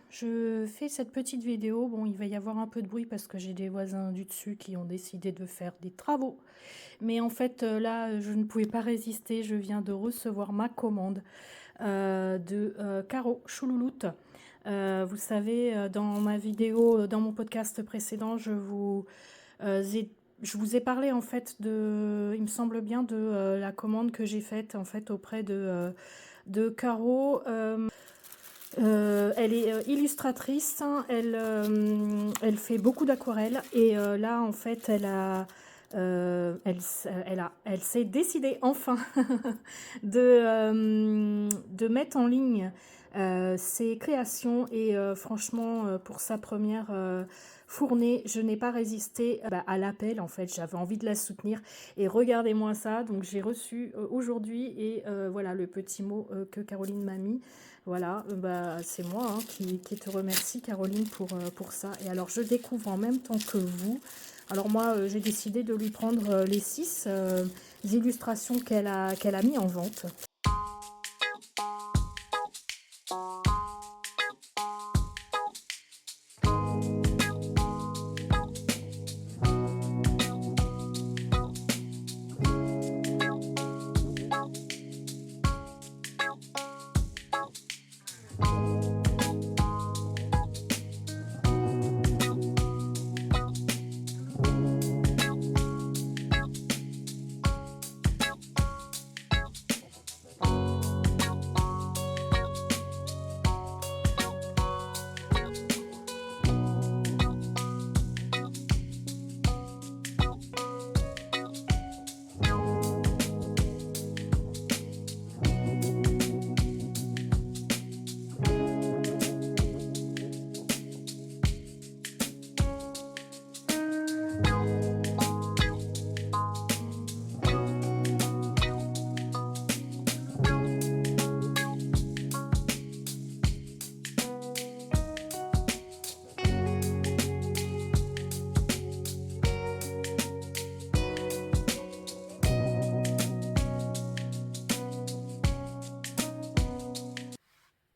je fais cette petite vidéo. Bon, il va y avoir un peu de bruit parce que j'ai des voisins du dessus qui ont décidé de faire des travaux. Mais en fait, là, je ne pouvais pas résister. Je viens de recevoir ma commande de Caro Choulouloute. Vous savez, dans ma vidéo, dans mon podcast précédent, je vous ai parlé en fait de, il me semble bien, de la commande que j'ai faite en fait auprès de Caro. Elle est illustratrice, hein. Elle fait beaucoup d'aquarelles et là en fait elle s'est décidée enfin de mettre en ligne ses créations et franchement pour sa première fournée, je n'ai pas résisté à l'appel en fait, j'avais envie de la soutenir et regardez-moi ça, donc j'ai reçu aujourd'hui et voilà le petit mot que Caroline m'a mis. Voilà, c'est moi hein, qui te remercie Caroline pour ça. Et alors je découvre en même temps que vous. Alors moi j'ai décidé de lui prendre les 6 illustrations qu'elle a mis en vente.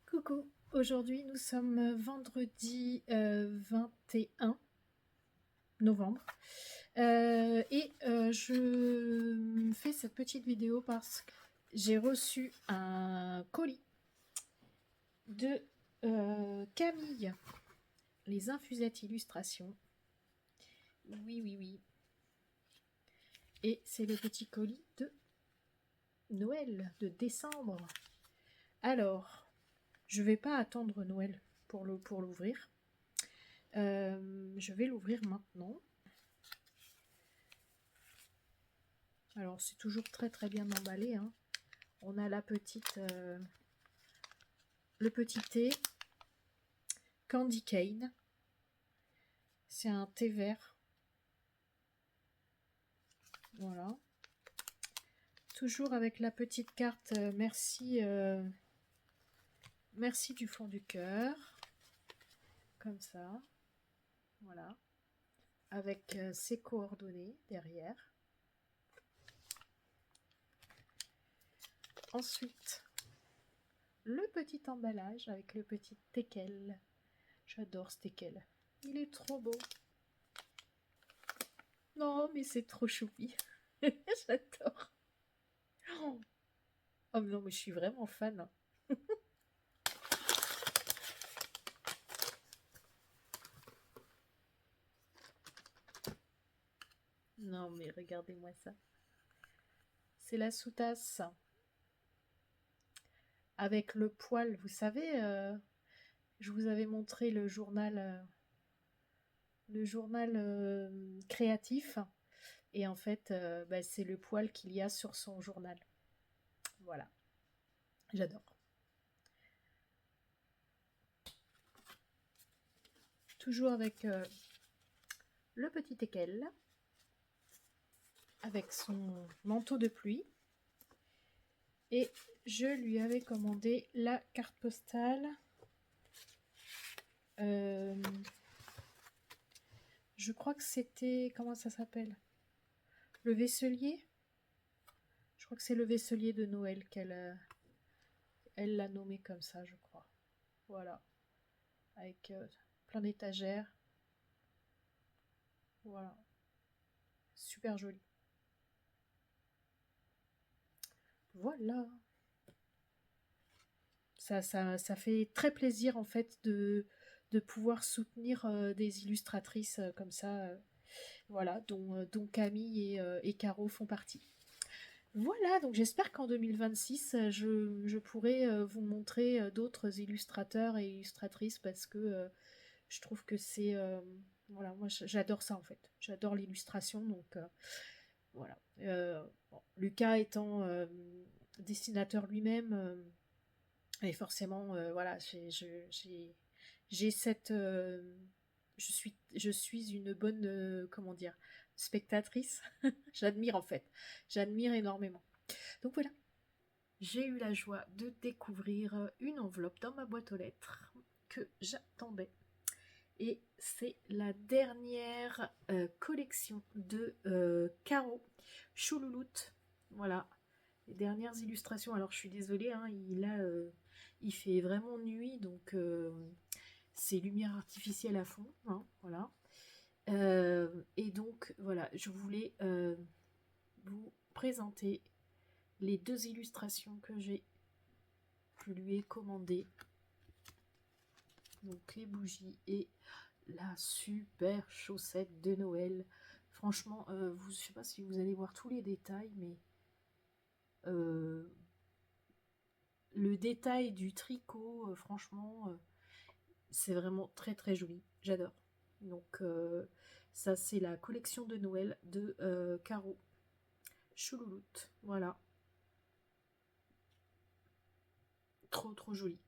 Coucou, aujourd'hui nous sommes vendredi 21 novembre je fais cette petite vidéo parce que j'ai reçu un colis de Camille, les infusettes illustrations. Oui, oui, oui. Et c'est le petit colis de Noël, de décembre. Alors, je vais pas attendre Noël pour l'ouvrir. Je vais l'ouvrir maintenant. Alors, c'est toujours très très bien emballé, hein. On a la petite, le petit thé Candy Cane. C'est un thé vert. Voilà. Toujours avec la petite carte merci, merci du fond du cœur. Comme ça. Voilà. Avec ses coordonnées derrière. Ensuite, le petit emballage avec le petit teckel. J'adore ce teckel. Il est trop beau. Non, mais c'est trop choupi. J'adore. Oh non, mais je suis vraiment fan. Non, mais regardez-moi ça. C'est la sous-tasse. Avec le poil, vous savez, je vous avais montré le journal créatif. Et en fait, c'est le poil qu'il y a sur son journal. Voilà. J'adore. Toujours avec le petit teckel. Avec son manteau de pluie. Et je lui avais commandé la carte postale. Je crois que c'était... Comment ça s'appelle? Le vaisselier? Je crois que c'est le vaisselier de Noël qu'elle elle l'a nommé comme ça, je crois. Voilà. avec plein d'étagères. Voilà, super joli. Voilà. Ça fait très plaisir en fait de pouvoir soutenir des illustratrices comme ça, voilà, dont Camille et Caro font partie. Voilà, donc j'espère qu'en 2026, je pourrai vous montrer d'autres illustrateurs et illustratrices parce que je trouve que c'est... voilà, moi j'adore ça en fait. J'adore l'illustration, donc voilà. Bon, Lucas étant dessinateur lui-même, et forcément, voilà, j'ai cette... je suis une bonne, comment dire, spectatrice. J'admire en fait. J'admire énormément. Donc voilà. J'ai eu la joie de découvrir une enveloppe dans ma boîte aux lettres que j'attendais. Et c'est la dernière collection de Caro Choulouloute. Voilà, les dernières illustrations. Alors je suis désolée, hein, il fait vraiment nuit, donc c'est lumière artificielle à fond. Hein, voilà. Et donc voilà, je voulais vous présenter les deux illustrations que je lui ai commandées. Donc les bougies et la super chaussette de Noël. Franchement, je ne sais pas si vous allez voir tous les détails, mais le détail du tricot, franchement, c'est vraiment très très joli. J'adore. Donc ça, c'est la collection de Noël de Caro Choulouloute. Voilà. Trop trop joli.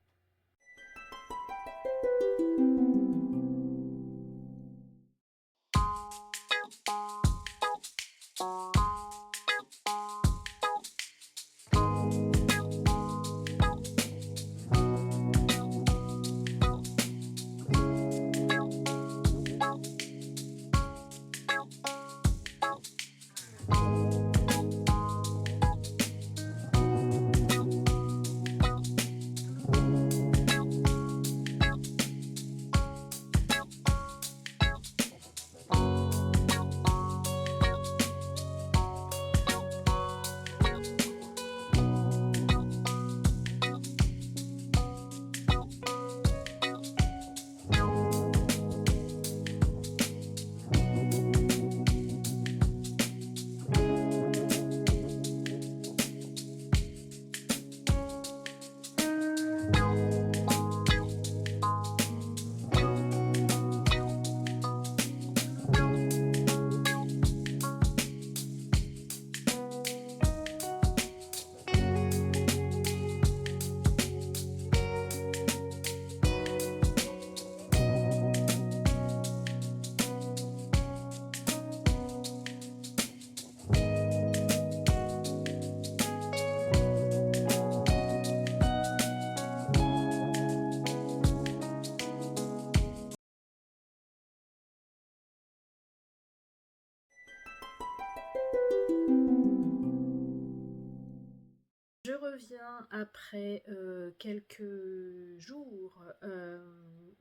Je reviens après quelques jours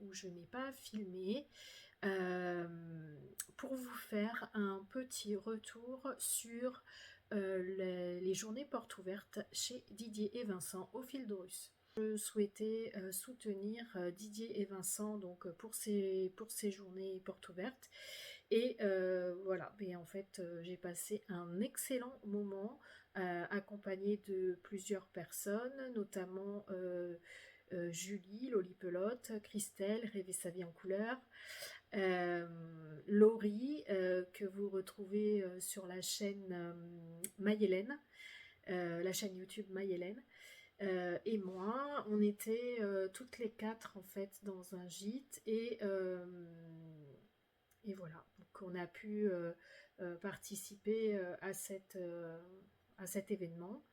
où je n'ai pas filmé pour vous faire un petit retour sur les journées portes ouvertes chez Didier et Vincent au Fil d'Horus. Je souhaitais soutenir Didier et Vincent donc, pour ces journées portes ouvertes. Et voilà, mais en fait, j'ai passé un excellent moment accompagnée de plusieurs personnes, notamment Julie, Lolipelote, Christelle, Rêver sa vie en couleur, Laurie, que vous retrouvez sur la chaîne Maïhélène, la chaîne YouTube Maïhélène. Et moi, on était toutes les quatre en fait dans un gîte et voilà, donc on a pu participer à cet événement.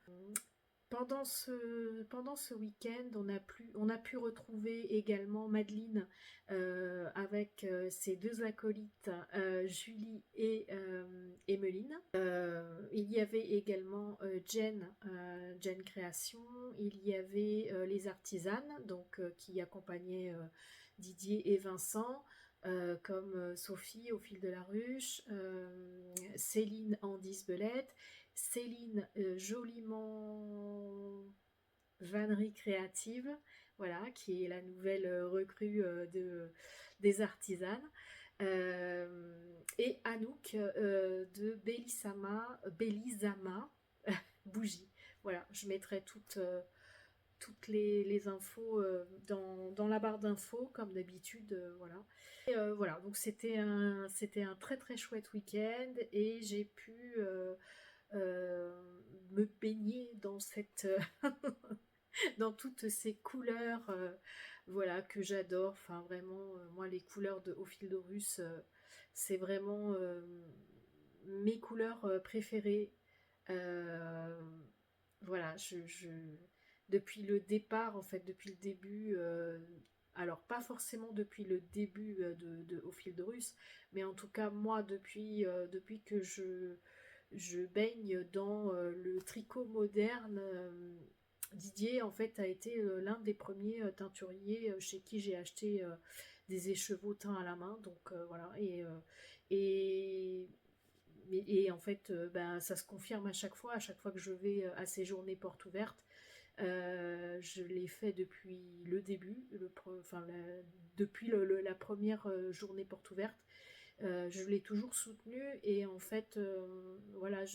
Pendant ce week-end, on a pu retrouver également Madeleine avec ses deux acolytes, Julie et Emeline. Il y avait également Jen Création, il y avait les artisanes donc, qui accompagnaient Didier et Vincent, comme Sophie au fil de la ruche, Céline en Belette, Céline joliment vannerie créative, voilà, qui est la nouvelle recrue des artisanes. Et Anouk de Bellizama Bougie. Voilà, je mettrai toutes les infos dans la barre d'infos, comme d'habitude. Voilà. Et, voilà, donc c'était un très très chouette week-end et j'ai pu me baigner dans dans toutes ces couleurs voilà, que j'adore. Enfin, vraiment, moi, les couleurs de Au fil de Russe, c'est vraiment mes couleurs préférées. Euh, voilà, depuis le départ, en fait, depuis le début, alors pas forcément depuis le début Au fil de Russe, mais en tout cas, moi, depuis que je baigne dans le tricot moderne. Didier, en fait, a été l'un des premiers teinturiers chez qui j'ai acheté des écheveaux teints à la main. Donc voilà. Et, et en fait, ben, ça se confirme à chaque fois que je vais à ces journées portes ouvertes. Je l'ai fait depuis le début, enfin, depuis la première journée porte ouverte. Je l'ai toujours soutenu et en fait, voilà,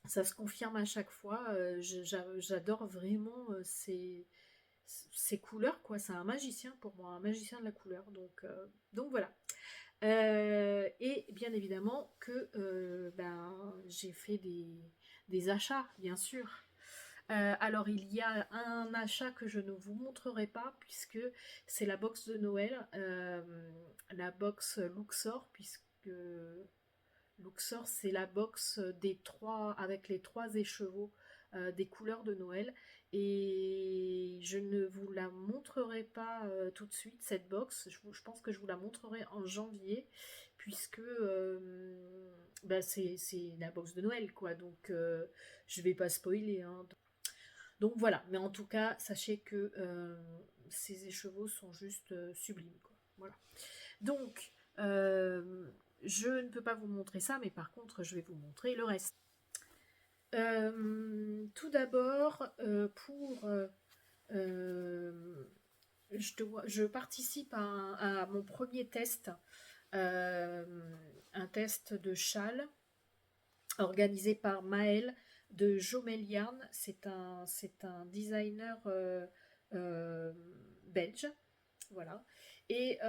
ça se confirme à chaque fois. J'adore vraiment ces couleurs, quoi. C'est un magicien pour moi, un magicien de la couleur. Donc voilà. Et bien évidemment que ben, j'ai fait des achats, bien sûr. Alors il y a un achat que je ne vous montrerai pas puisque c'est la box de Noël, la box Luxor, puisque Luxor, c'est la box des trois, avec les trois écheveaux des couleurs de Noël. Et je ne vous la montrerai pas tout de suite, cette box. Je pense que je vous la montrerai en janvier, puisque bah, c'est la box de Noël, quoi. Donc, je vais pas spoiler, hein. Donc voilà, mais en tout cas, sachez que ces écheveaux sont juste sublimes, quoi. Voilà. Donc, je ne peux pas vous montrer ça, mais par contre, je vais vous montrer le reste. Tout d'abord, je participe à mon premier test, un test de châle organisé par Maël de Jomel Yarn. C'est un designer belge. Voilà. Et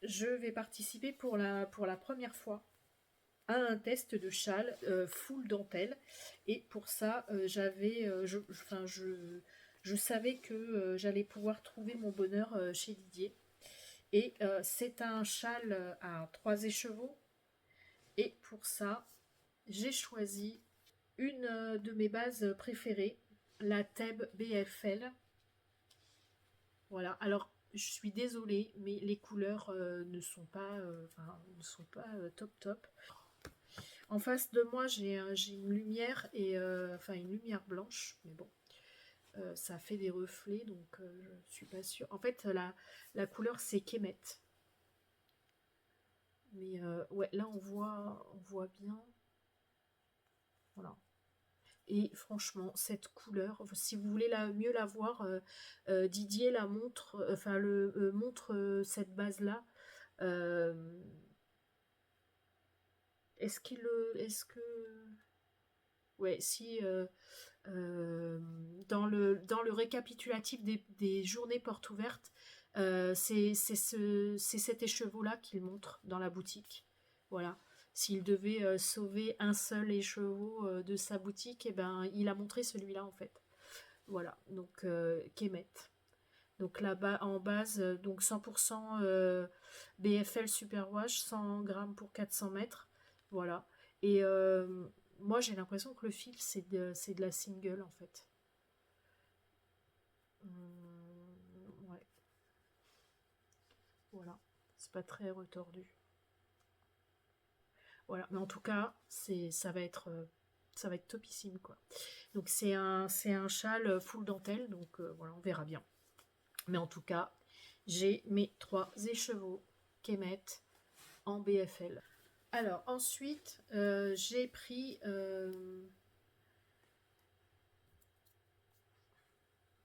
je vais participer pour la première fois à un test de châle full dentelle. Et pour ça, je savais que j'allais pouvoir trouver mon bonheur chez Didier. Et c'est un châle à 3 écheveaux. Et pour ça, j'ai choisi une de mes bases préférées, la Thèbes BFL. Voilà, alors je suis désolée, mais les couleurs ne sont pas top top. En face de moi, j'ai une lumière enfin une lumière blanche, mais bon, ça fait des reflets, donc je suis pas sûre. En fait, la couleur c'est Kemet, mais ouais, là on voit bien, voilà. Et franchement, cette couleur, si vous voulez mieux la voir, Didier la montre, montre cette base-là. Euh, est-ce que, ouais, si dans le récapitulatif des journées portes ouvertes, c'est cet écheveau-là qu'il montre dans la boutique. Voilà. S'il devait sauver un seul écheveau de sa boutique, et ben, il a montré celui-là en fait. Voilà, donc Kemet. Donc là-bas en base, donc 100% BFL Superwash, 100 grammes pour 400 mètres. Voilà. Et moi j'ai l'impression que le fil c'est de la single en fait. Ouais, voilà. C'est pas très retordu. Voilà, mais en tout cas, ça va être topissime, quoi. Donc c'est un châle full dentelle, donc voilà, on verra bien. Mais en tout cas, j'ai mes 3 écheveaux Kemet en BFL. Alors ensuite, j'ai pris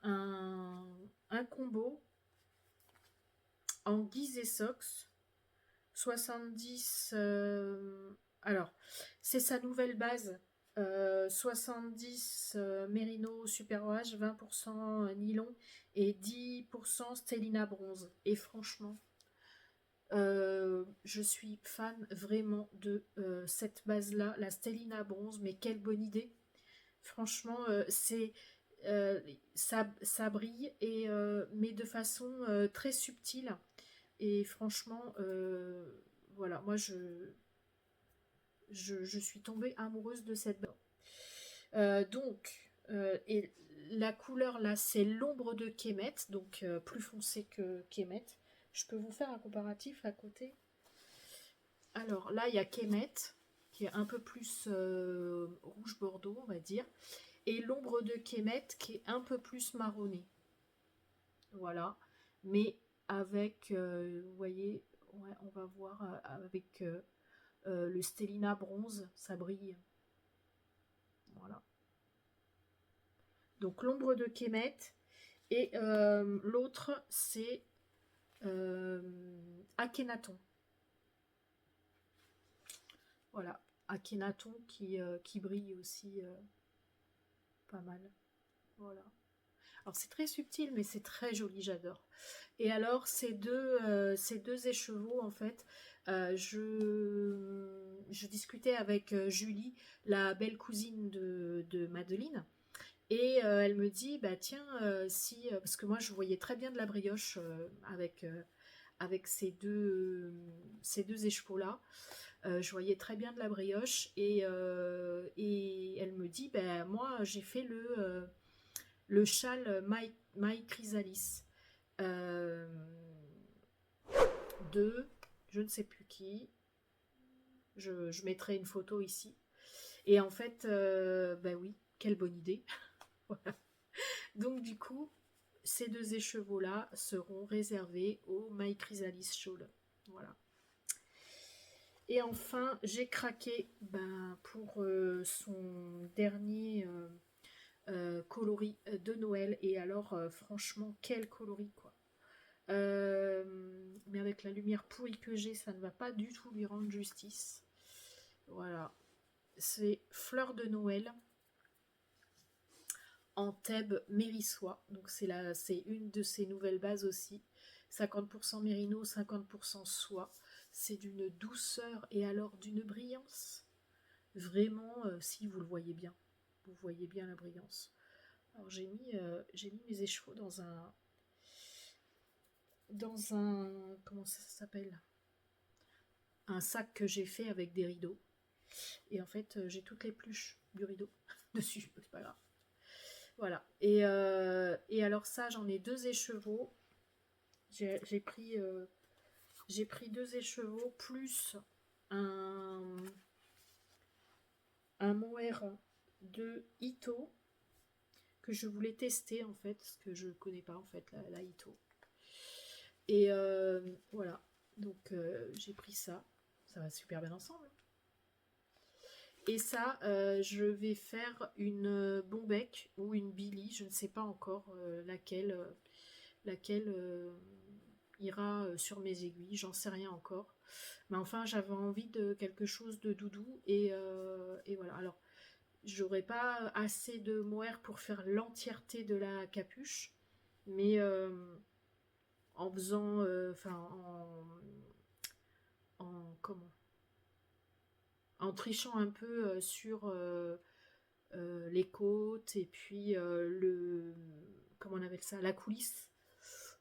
un combo en guise et sox 70. Alors, c'est sa nouvelle base. 70 Merino Super Wash, 20% nylon et 10% Stellina bronze. Et franchement, je suis fan vraiment de cette base-là, la Stellina bronze. Mais quelle bonne idée! Franchement, ça brille, mais de façon très subtile. Et franchement, voilà, moi je suis tombée amoureuse de cette base. Et la couleur là, c'est l'ombre de Kemet, donc plus foncé que Kemet. Je peux vous faire un comparatif à côté. Alors là, il y a Kemet, qui est un peu plus rouge bordeaux, on va dire. Et l'ombre de Kemet, qui est un peu plus marronné. Voilà. Mais avec, vous voyez, ouais, on va voir avec le Stellina bronze, ça brille. Voilà. Donc l'ombre de Kemet. Et l'autre, c'est Akhenaton. Voilà. Akhenaton qui brille aussi pas mal. Voilà. Alors c'est très subtil, mais c'est très joli, j'adore. Et alors ces deux écheveaux, en fait, je discutais avec Julie, la belle cousine de Madeleine, et elle me dit, bah tiens, si, parce que moi je voyais très bien de la brioche avec ces deux écheveaux-là, je voyais très bien de la brioche, et elle me dit, bah moi j'ai fait le châle My Chrysalis euh, de je ne sais plus qui. Je mettrai une photo ici. Et en fait, bah oui, quelle bonne idée. Voilà. Donc du coup, ces deux écheveaux-là seront réservés au My Chrysalis Shawl. Voilà. Et enfin, j'ai craqué pour son dernier coloris de Noël. Et alors, franchement, quel coloris, quoi. Mais avec la lumière pourrie que j'ai, ça ne va pas du tout lui rendre justice. Voilà. C'est Fleur de Noël en Thèbes Mérissois. Donc c'est une de ses nouvelles bases aussi. 50% mérino, 50% soie. C'est d'une douceur et alors d'une brillance. Vraiment, si vous le voyez bien, vous voyez bien la brillance. Alors j'ai mis mes écheveaux dans un comment ça s'appelle, un sac que j'ai fait avec des rideaux. Et en fait, j'ai toutes les pluches du rideau dessus. C'est pas grave. Voilà. Et alors ça, j'en ai 2 écheveaux. J'ai pris 2 écheveaux plus un mohair de Ito que je voulais tester en fait, parce que je connais pas en fait la Ito. Et voilà. Donc j'ai pris ça. Ça va super bien ensemble. Et ça, je vais faire une Bombec ou une Billy, je ne sais pas encore laquelle ira sur mes aiguilles, j'en sais rien encore. Mais enfin, j'avais envie de quelque chose de doudou, et voilà. Alors, j'aurais pas assez de mohair pour faire l'entièreté de la capuche, mais en faisant, comment, en trichant un peu sur les côtes, et puis comment on appelle ça, la coulisse.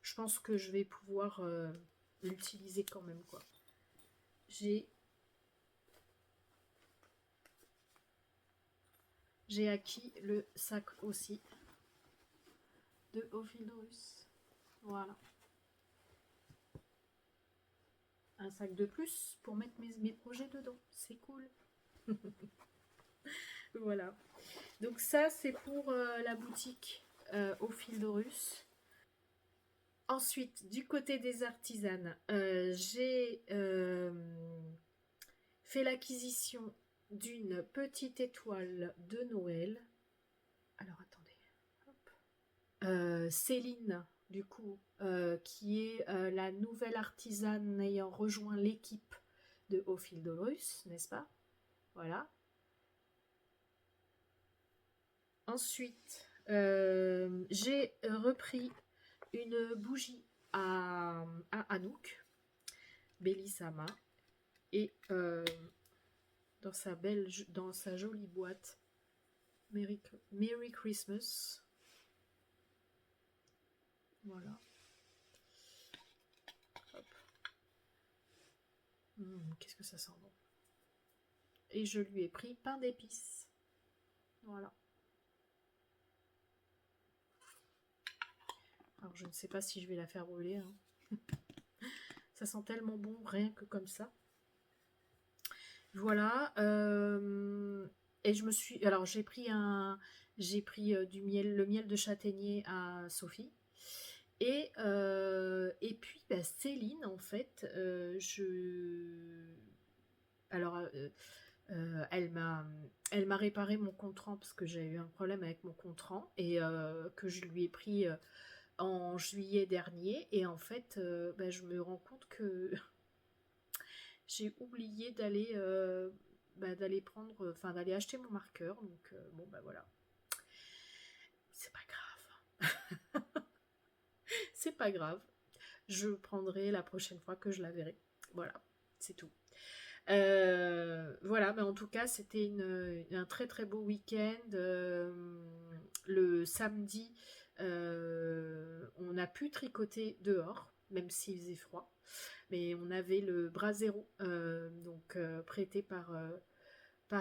Je pense que je vais pouvoir l'utiliser quand même, quoi. J'ai acquis le sac aussi de Ophidrus. Voilà. Un sac de plus pour mettre mes projets dedans. C'est cool. Voilà. Donc ça, c'est pour la boutique au fil de Russe. Ensuite, du côté des artisanes, j'ai fait l'acquisition d'une petite étoile de Noël. Alors attendez. Hop. Céline, du coup, qui est la nouvelle artisane ayant rejoint l'équipe de Au fil de Russe, n'est-ce pas? Voilà. Ensuite, j'ai repris une bougie à Anouk, Bellissama, et dans sa jolie boîte, Merry Christmas. Voilà. Hop. Qu'est-ce que ça sent bon. Et je lui ai pris pain d'épices. Voilà. Alors je ne sais pas si je vais la faire brûler. Hein. Ça sent tellement bon, rien que comme ça. Voilà. Et je me suis. Alors j'ai pris du miel, le miel de châtaignier à Sophie. Et puis bah, Céline, en fait, alors elle m'a réparé mon Contran parce que j'ai eu un problème avec mon Contran et que je lui ai pris en juillet dernier. Et en fait, bah, je me rends compte que j'ai oublié d'aller prendre, enfin d'aller acheter mon marqueur. Donc bon bah voilà, c'est pas grave, c'est pas grave. Je prendrai la prochaine fois que je la verrai. Voilà, c'est tout. Voilà, mais en tout cas, c'était un très très beau week-end. Le samedi, on a pu tricoter dehors, même s'il faisait froid. Mais on avait le brasero, donc prêté par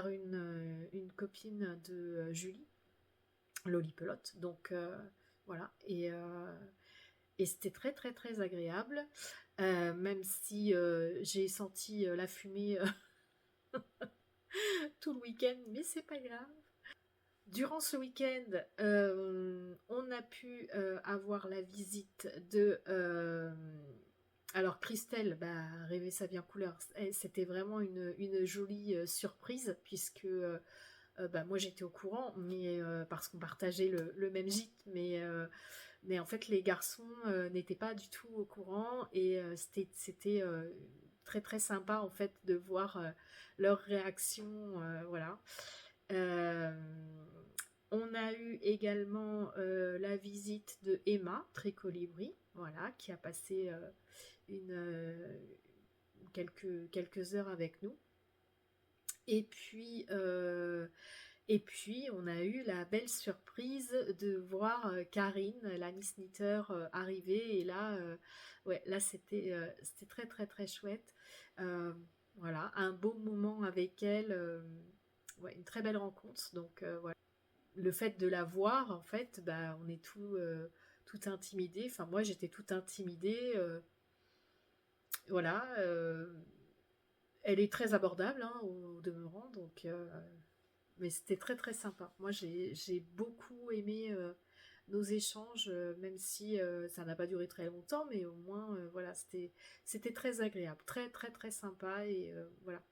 une copine de Julie, Lolipelote. Donc voilà, et c'était très très très agréable, même si j'ai senti la fumée tout le week-end, mais c'est pas grave. Durant ce week-end, on a pu avoir la visite de... alors Christelle, bah, rêver sa bien couleur, c'était vraiment une jolie surprise, puisque bah, moi j'étais au courant, mais parce qu'on partageait le même gîte, mais en fait les garçons n'étaient pas du tout au courant, et c'était très très sympa en fait de voir leur réaction, voilà. Euh, on a eu également la visite de Emma Tricolibri, voilà, qui a passé quelques heures avec nous. Et puis, on a eu la belle surprise de voir Karine, la Miss Knitter, arriver. Et là, ouais, là c'était très très très chouette. Voilà, un beau moment avec elle. Ouais, une très belle rencontre. Donc voilà. Le fait de la voir, en fait, bah, on est tout intimidé. Enfin, moi, j'étais tout intimidée. Voilà. Elle est très abordable, hein, au demeurant. Donc, mais c'était très très sympa. Moi, j'ai beaucoup aimé nos échanges, même si ça n'a pas duré très longtemps, mais au moins, voilà, c'était très agréable, très très très sympa. Et voilà.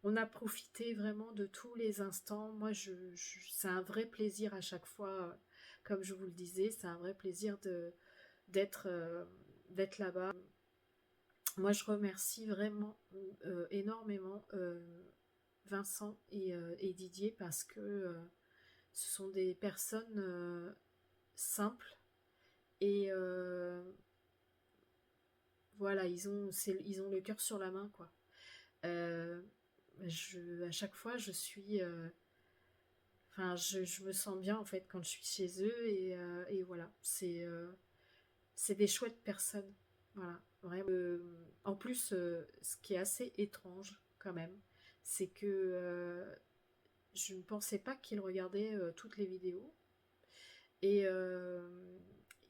On a profité vraiment de tous les instants. Moi, c'est un vrai plaisir à chaque fois, comme je vous le disais, c'est un vrai plaisir d'être d'être là-bas. Moi, je remercie vraiment énormément Vincent et Didier, parce que ce sont des personnes simples, et voilà, ils ont le cœur sur la main, quoi. Euh, à chaque fois, enfin, je me sens bien en fait quand je suis chez eux, et voilà, c'est des chouettes personnes, voilà, vraiment. En plus, ce qui est assez étrange quand même, c'est que je ne pensais pas qu'ils regardaient toutes les vidéos, et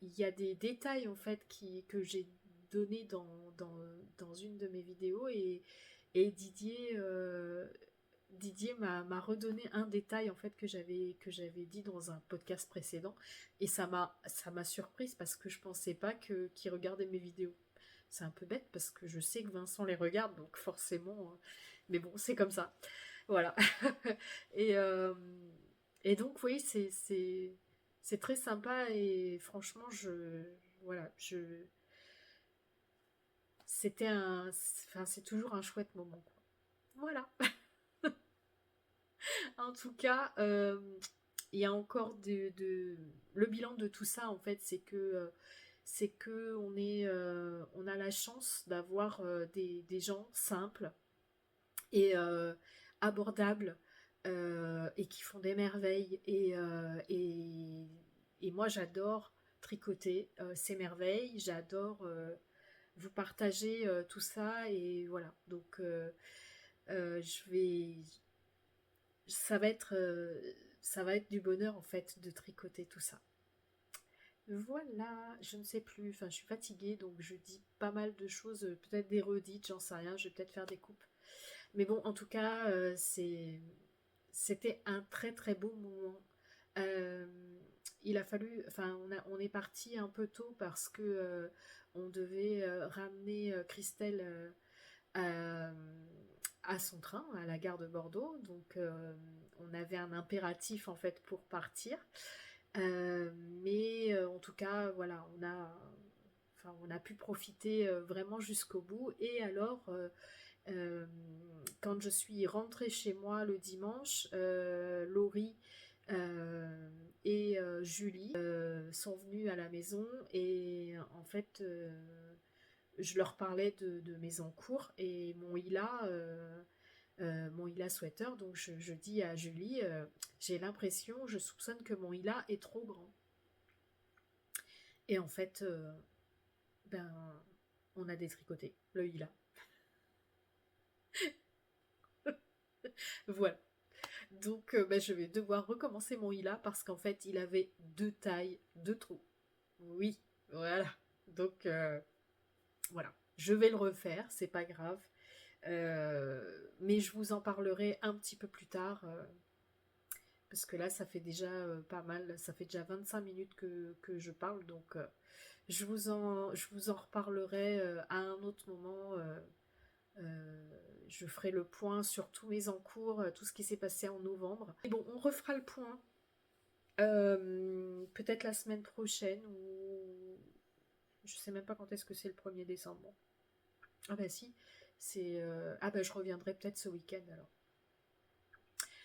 il y a des détails en fait que j'ai donné dans une de mes vidéos, et Didier Didier m'a redonné un détail en fait que j'avais dit dans un podcast précédent et ça m'a surprise parce que je pensais pas qu'il regardait mes vidéos. C'est un peu bête parce que je sais que Vincent les regarde donc forcément mais bon, c'est comme ça. Voilà. Et donc oui, c'est très sympa et franchement voilà, enfin c'est toujours un chouette moment quoi. Voilà. En tout cas, il y a encore le bilan de tout ça en fait, c'est que on a la chance d'avoir des gens simples et abordables et qui font des merveilles et moi j'adore tricoter ces merveilles, j'adore vous partager tout ça et voilà donc je vais ça va être ça va être du bonheur en fait de tricoter tout ça. Voilà, je ne sais plus, enfin je suis fatiguée donc je dis pas mal de choses, peut-être des redites, j'en sais rien, je vais peut-être faire des coupes. Mais bon, en tout cas, c'était un très très beau moment. Euh, il a fallu, enfin on est parti un peu tôt parce que on devait ramener Christelle à, à son train à la gare de Bordeaux. Donc on avait un impératif en fait pour partir. Mais en tout cas, voilà, on a pu profiter vraiment jusqu'au bout. Et alors, euh, quand je suis rentrée chez moi le dimanche, Laurie et Julie sont venues à la maison et en fait, je leur parlais de mes encours et mon Hila sweater. Donc je dis à Julie, j'ai l'impression, je soupçonne que mon Hila est trop grand. Et en fait, ben, on a détricoté le Hila. Voilà. Donc ben, je vais devoir recommencer mon Hila parce qu'en fait, il avait 2 tailles de trous. Oui, voilà. Donc voilà. Je vais le refaire, c'est pas grave. Mais je vous en parlerai un petit peu plus tard. Parce que là, ça fait déjà pas mal, ça fait déjà 25 minutes que je parle, donc je vous en reparlerai à un autre moment. Je ferai le point sur tous mes encours, tout ce qui s'est passé en novembre. Et bon, on refera le point peut-être la semaine prochaine ou je sais même pas quand est-ce que c'est le 1er décembre. Ah bah si, ah bah je reviendrai peut-être ce week-end alors.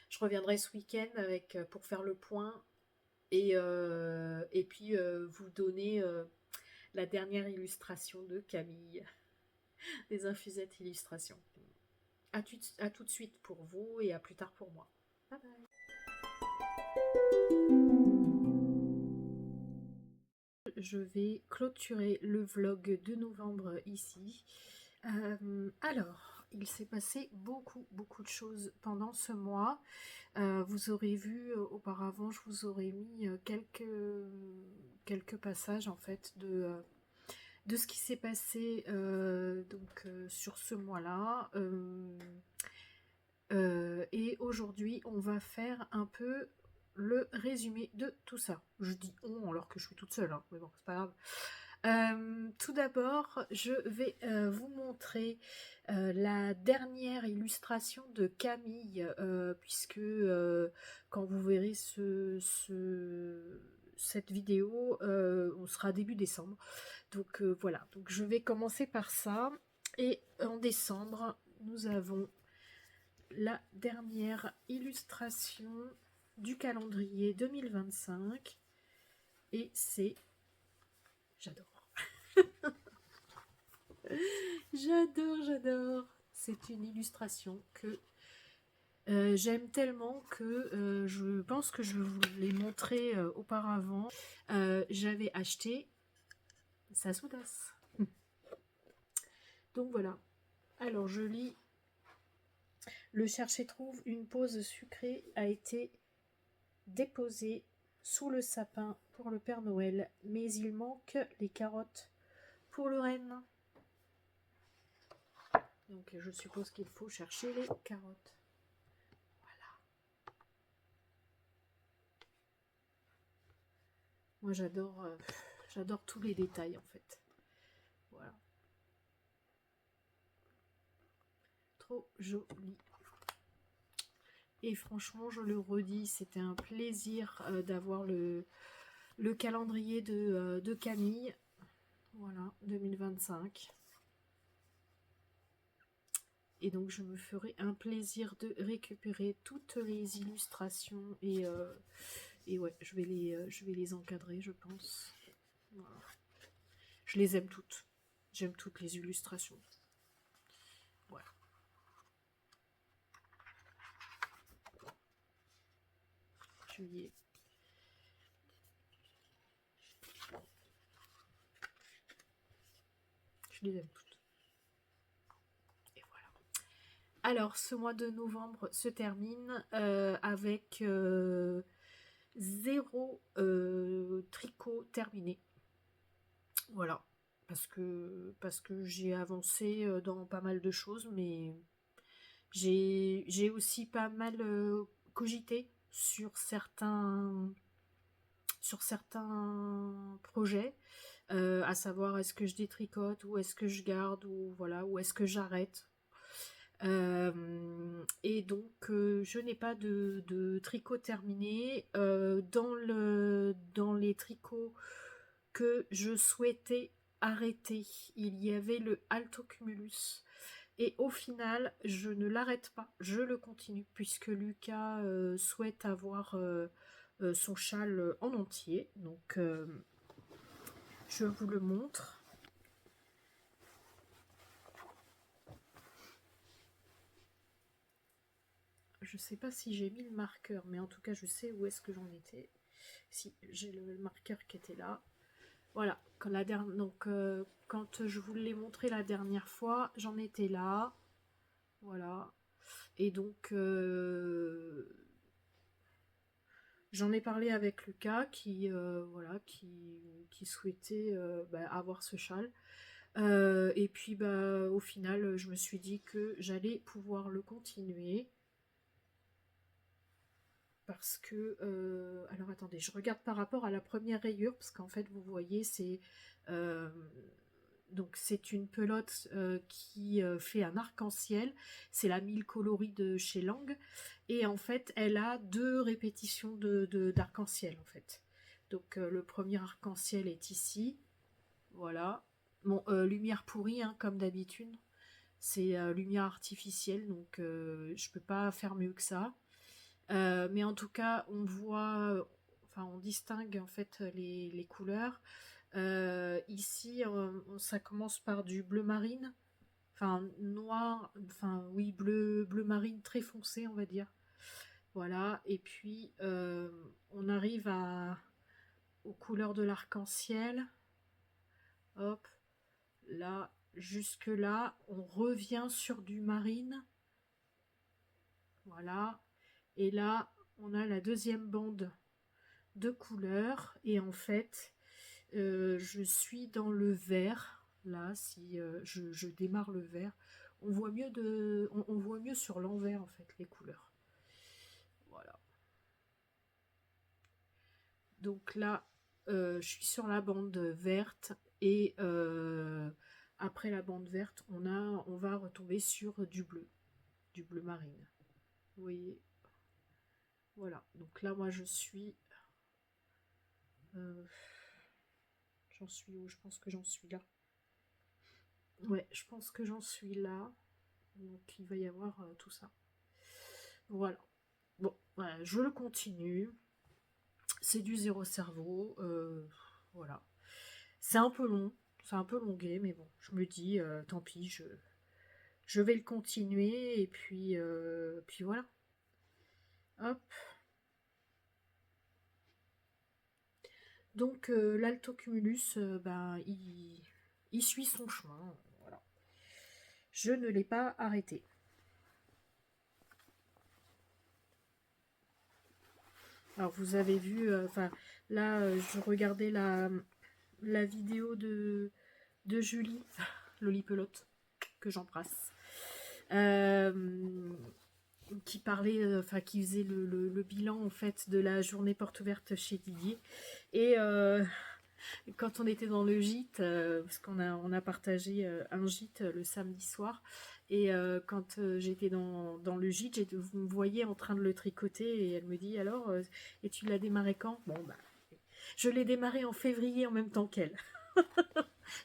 Je reviendrai ce week-end pour faire le point et puis vous donner la dernière illustration de Camille, des infusettes illustrations. À tout de suite pour vous et à plus tard pour moi. Bye bye. Je vais clôturer le vlog de novembre ici. Alors, il s'est passé beaucoup de choses pendant ce mois. Vous aurez vu auparavant, je vous aurais mis quelques passages en fait de ce qui s'est passé sur ce mois-là. Et aujourd'hui, on va faire un peu le résumé de tout ça. Je dis on alors que je suis toute seule, hein, mais bon, c'est pas grave. Tout d'abord, je vais vous montrer la dernière illustration de Camille, puisque quand vous verrez cette vidéo, on sera début décembre. Donc voilà, donc je vais commencer par ça. Et en décembre, nous avons la dernière illustration du calendrier 2025. Et c'est... J'adore. J'adore. C'est une illustration que j'aime tellement que je pense que je vous l'ai montré auparavant. J'avais acheté sa soudasse. Donc voilà. Alors je lis. Le chercher trouve, une pause sucrée a été déposée sous le sapin pour le Père Noël, mais il manque les carottes pour le renne. Donc je suppose qu'il faut chercher les carottes. Moi, j'adore tous les détails, en fait. Voilà. Trop joli. Et franchement, je le redis, c'était un plaisir d'avoir le calendrier de Camille. Voilà, 2025. Et donc, je me ferai un plaisir de récupérer toutes les illustrations. Et ouais, je vais les encadrer, je pense. Voilà. Je les aime toutes. J'aime toutes les illustrations. Voilà. Juillet. Je les aime toutes. Et voilà. Alors, ce mois de novembre se termine avec 0 tricot terminé. Voilà. Parce que j'ai avancé dans pas mal de choses, mais j'ai aussi pas mal cogité sur certains projets, à savoir est-ce que je détricote ou est-ce que je garde ou voilà ou est-ce que j'arrête. Et donc je n'ai pas de tricot terminé. Dans les tricots que je souhaitais arrêter, il y avait le Alto Cumulus. Et au final, je ne l'arrête pas, je le continue, puisque Lucas souhaite avoir son châle en entier. Donc, je vous le montre. Je sais pas si j'ai mis le marqueur, mais en tout cas, je sais où est-ce que j'en étais. Si, j'ai le marqueur qui était là. Voilà, donc quand je vous l'ai montré la dernière fois, j'en étais là. Voilà. Et donc, j'en ai parlé avec Lucas voilà, qui souhaitait avoir ce châle. Et puis au final, je me suis dit que j'allais pouvoir le continuer. Parce que... alors attendez, je regarde par rapport à la première rayure, parce qu'en fait, vous voyez, c'est... donc c'est une pelote qui fait un arc-en-ciel. C'est la 1000 coloris de chez Lang. Et en fait, elle a 2 répétitions d'arc-en-ciel, en fait. Donc le premier arc-en-ciel est ici. Voilà. Bon, lumière pourrie, hein, comme d'habitude. C'est lumière artificielle, donc je peux pas faire mieux que ça. Mais en tout cas, on voit, enfin, on distingue en fait les couleurs. Ici, ça commence par du bleu marine, enfin noir, enfin oui, bleu marine très foncé, on va dire. Voilà, et puis on arrive aux couleurs de l'arc-en-ciel. Hop, là, jusque là, on revient sur du marine. Voilà, et là, on a la deuxième bande de couleurs, et en fait, je suis dans le vert. Là, si je démarre le vert, on voit mieux on voit mieux sur l'envers en fait les couleurs. Voilà. Donc là, je suis sur la bande verte et après la bande verte, on va retomber sur du bleu marine. Vous voyez. Voilà. Donc là, moi, je suis. J'en suis où? Je pense que j'en suis là. Ouais, je pense que j'en suis là. Donc il va y avoir tout ça. Voilà. Bon, voilà, je le continue. C'est du zéro cerveau. Voilà. C'est un peu long. C'est un peu longué, mais bon, je me dis, tant pis, je vais le continuer. Et puis voilà. Hop. Donc l'Alto Cumulus, il suit son chemin. Voilà. Je ne l'ai pas arrêté. Alors vous avez vu, enfin là je regardais la vidéo de Julie, Lolipelote, que j'embrasse. qui parlait, enfin qui faisait le bilan en fait de la journée porte ouverte chez Didier. Et quand on était dans le gîte, parce qu'on a partagé un gîte le samedi soir, et quand j'étais dans le gîte, vous me voyez en train de le tricoter, et elle me dit alors, et tu l'as démarré quand? Bon bah, je l'ai démarré en février en même temps qu'elle.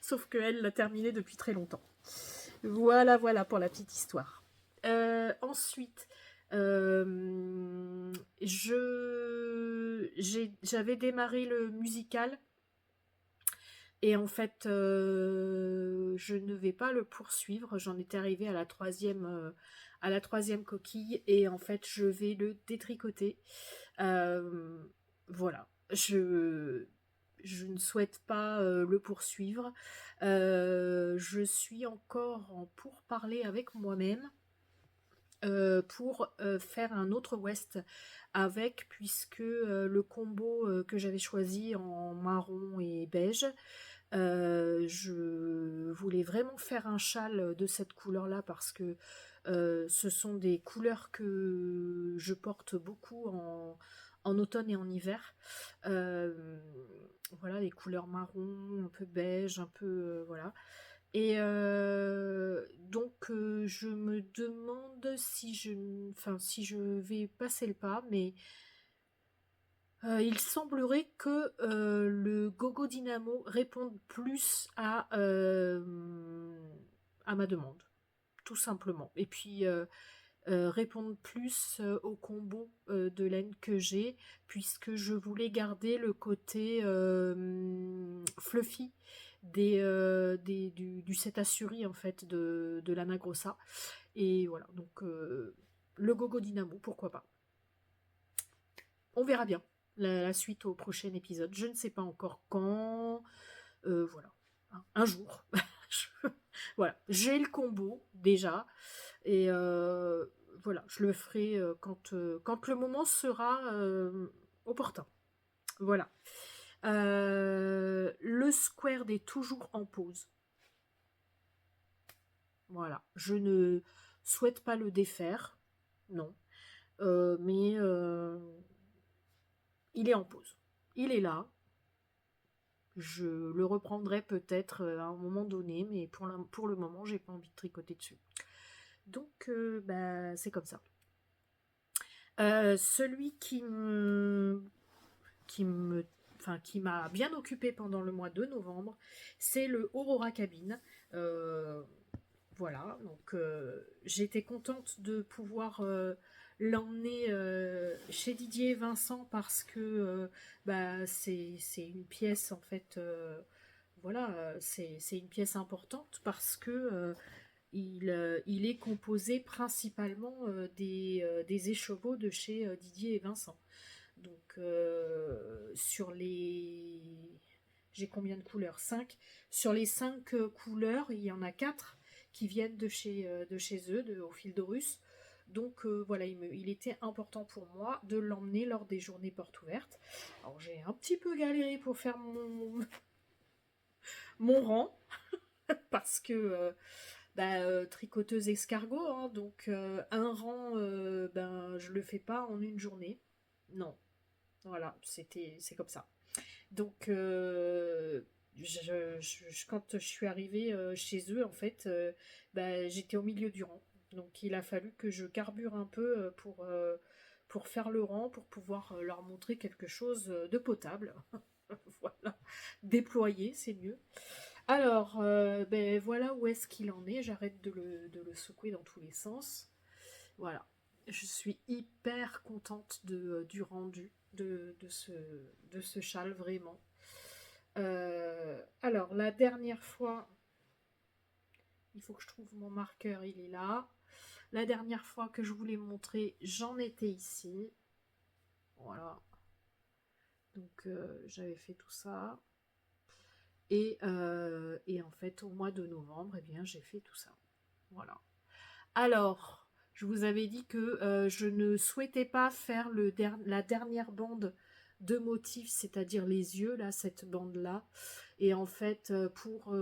Sauf qu'elle l'a terminé depuis très longtemps. Voilà, voilà pour la petite histoire. Ensuite, j'avais démarré le musical et en fait, je ne vais pas le poursuivre. J'en étais arrivée à la troisième coquille et en fait, je vais le détricoter. Voilà. Je ne souhaite pas le poursuivre. Je suis encore en pourparlers avec moi-même pour faire un autre West avec, puisque le combo que j'avais choisi en marron et beige, je voulais vraiment faire un châle de cette couleur-là parce que ce sont des couleurs que je porte beaucoup en automne et en hiver. Voilà, les couleurs marron, un peu beige, un peu... voilà. Et donc je me demande si je vais passer le pas, mais il semblerait que le Gogo Dynamo réponde plus à ma demande, tout simplement. Et puis répondre plus au combo de laine que j'ai, puisque je voulais garder le côté fluffy du set Assuri en fait de l'Anna Grossa. Et voilà, donc le Gogo Dynamo, pourquoi pas. On verra bien la suite au prochain épisode. Je ne sais pas encore quand. Voilà, un jour. Voilà, j'ai le combo déjà. Et voilà, je le ferai quand le moment sera opportun. Voilà. Le square est toujours en pause. Voilà, je ne souhaite pas le défaire, non. Mais il est en pause. Il est là. Je le reprendrai peut-être à un moment donné, mais pour le moment, j'ai pas envie de tricoter dessus. Donc, bah, c'est comme ça. Celui qui m'a bien occupé pendant le mois de novembre, c'est le Aurora Cabine. Voilà, donc j'étais contente de pouvoir l'emmener chez Didier et Vincent parce que bah, c'est une pièce en fait, voilà, c'est une pièce importante parce que il est composé principalement des écheveaux de chez Didier et Vincent. Donc sur les... J'ai combien de couleurs? 5. Sur les 5 couleurs, il y en a 4 qui viennent de chez eux, au fil d'Horus. Donc voilà, il était important pour moi de l'emmener lors des journées portes ouvertes. Alors j'ai un petit peu galéré pour faire mon rang, parce que tricoteuse escargot, hein, donc un rang, je le fais pas en une journée. Non, voilà, c'est comme ça. Donc quand je suis arrivée chez eux, en fait, j'étais au milieu du rang. Donc il a fallu que je carbure un peu pour faire le rang, pour pouvoir leur montrer quelque chose de potable. Voilà, déployer, c'est mieux. Alors, voilà où est-ce qu'il en est. J'arrête de le secouer dans tous les sens. Voilà. Je suis hyper contente du rendu de ce châle, vraiment. Alors, la dernière fois, il faut que je trouve mon marqueur, il est là. La dernière fois que je voulais montrer, j'en étais ici. Voilà. Donc, j'avais fait tout ça. Et en fait, au mois de novembre, eh bien, j'ai fait tout ça. Voilà. Alors, je vous avais dit que je ne souhaitais pas faire la dernière bande de motifs, c'est-à-dire les yeux, là, cette bande-là. Et en fait, pour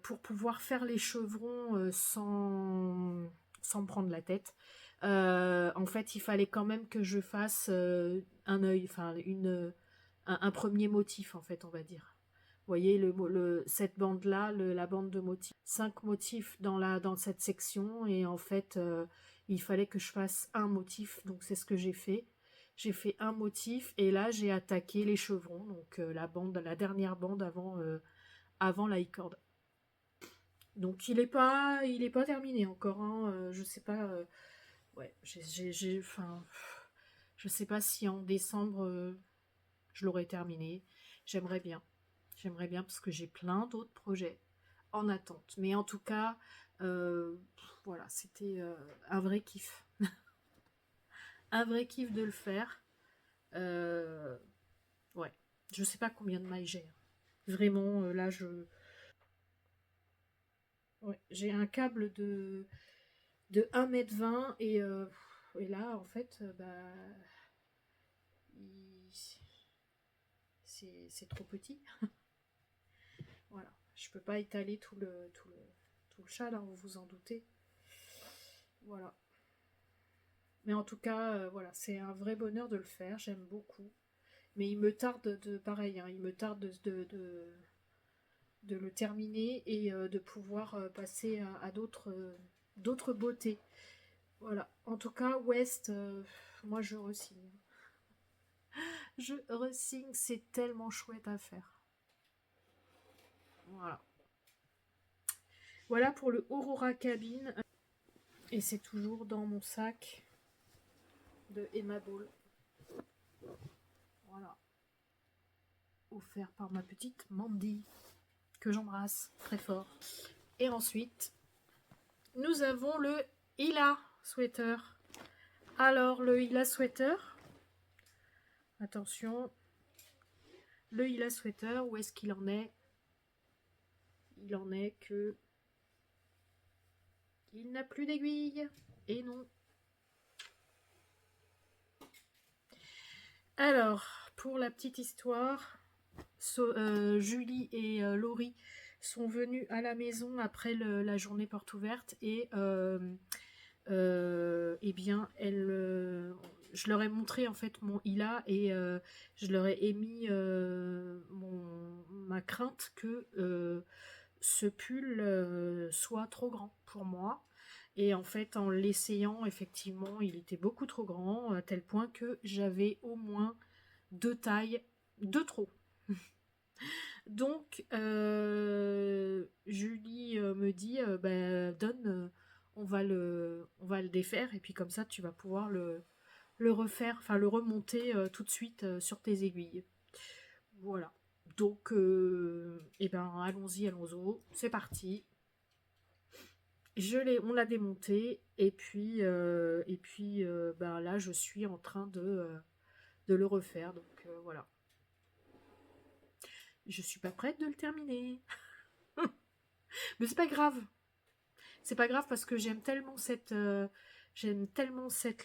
pour pouvoir faire les chevrons sans me prendre la tête. En fait, il fallait quand même que je fasse un œil, enfin un premier motif, en fait, on va dire. Vous voyez, cette bande-là, la bande de motifs. 5 motifs dans cette section, et en fait, il fallait que je fasse un motif, donc c'est ce que j'ai fait. J'ai fait un motif, et là, j'ai attaqué les chevrons, donc la dernière bande avant la i-corde. Donc il est pas terminé encore, hein, je sais pas, ouais, enfin, je sais pas si en décembre je l'aurai terminé. J'aimerais bien, parce que j'ai plein d'autres projets en attente. Mais en tout cas, voilà, c'était un vrai kiff, un vrai kiff de le faire. Ouais, je sais pas combien de mailles j'ai, hein. Vraiment, là ouais, j'ai un câble de 1,20 m, et là, en fait, bah, il- c'est trop petit. Voilà, je peux pas étaler tout le chat, là, vous vous en doutez. Voilà. Mais en tout cas, voilà, c'est un vrai bonheur de le faire, j'aime beaucoup. Mais il me tarde pareil, hein, il me tarde de le terminer, et de pouvoir passer à d'autres beautés. Voilà. En tout cas, West, moi je re-signe. Je re-signe, c'est tellement chouette à faire. Voilà. Voilà pour le Aurora Cabin. Et c'est toujours dans mon sac de Emma Ball. Voilà. Offert par ma petite Mandy, que j'embrasse très fort. Et ensuite, nous avons le Hila Sweater. Alors, le Hila Sweater, attention, le Hila Sweater, où est-ce qu'il en est? Il en est que il n'a plus d'aiguille. Et non. Alors, pour la petite histoire, Julie et Laurie sont venues à la maison après la journée porte ouverte, et eh bien, je leur ai montré en fait mon Hila, et je leur ai émis ma crainte que ce pull soit trop grand pour moi. Et en fait, en l'essayant, effectivement, il était beaucoup trop grand, à tel point que j'avais au moins 2 tailles de trop. Donc, Julie me dit, bah, donne, on va le défaire, et puis comme ça, tu vas pouvoir le refaire, enfin le remonter tout de suite sur tes aiguilles. Voilà. Donc, eh ben, allons-y, c'est parti. On l'a démonté, et puis, ben, là, je suis en train de le refaire. Donc, voilà. Je suis pas prête de le terminer. Mais c'est pas grave. C'est pas grave, parce que j'aime tellement cette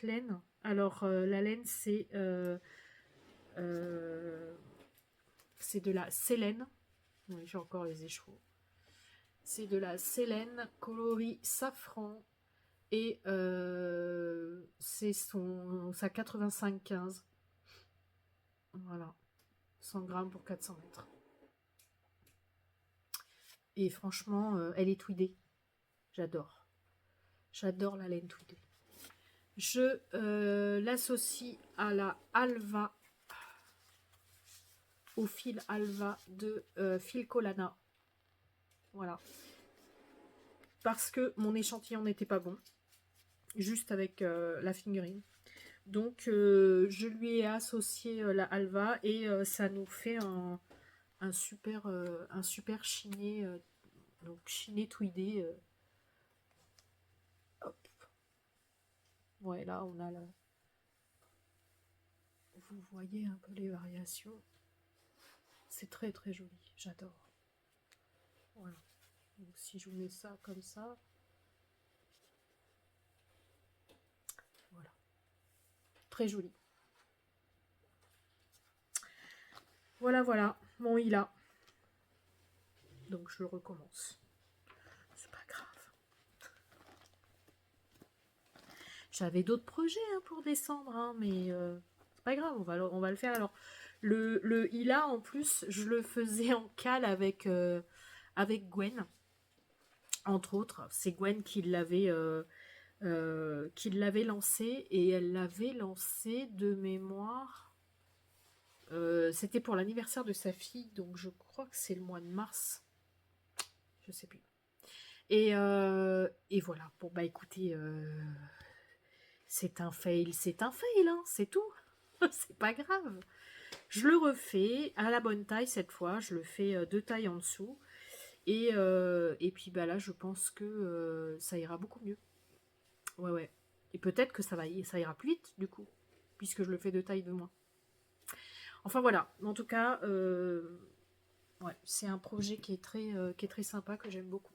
laine. Alors, la laine, euh, c'est de la Sélène. Oui, j'ai encore les échevaux. C'est de la Sélène coloris safran, et c'est sa 85-15. Voilà. 100 grammes pour 400 mètres. Et franchement, elle est tweedée. J'adore. J'adore la laine tweedée. Je l'associe à la Alva, au fil Alva de Filcolana. Voilà. Parce que mon échantillon n'était pas bon, juste avec la fingering. Donc, je lui ai associé la Alva, et ça nous fait un super chiné, donc chiné tweedé. Hop. Ouais, là, on a la... Vous voyez un peu les variations. C'est très très joli, j'adore. Voilà. Donc, si je vous mets ça comme ça, voilà, très joli. Voilà, voilà, mon Hila. Donc je recommence. J'avais d'autres projets hein, pour décembre, hein, mais c'est pas grave, on va le faire. Alors, le Ila, en plus, je le faisais en cale avec Gwen, entre autres. C'est Gwen qui l'avait lancé, et elle l'avait lancé de mémoire. C'était pour l'anniversaire de sa fille, donc je crois que c'est le mois de mars. Je sais plus. Et voilà. Bon, bah écoutez, c'est un fail, hein, c'est tout. C'est pas grave. Je le refais à la bonne taille cette fois. Je le fais 2 tailles en dessous. Et puis bah là, je pense que ça ira beaucoup mieux. Ouais, ouais. Et peut-être que ça ira plus vite, du coup, puisque je le fais 2 tailles de moins. Enfin voilà. En tout cas, ouais, c'est un projet qui est très sympa, que j'aime beaucoup.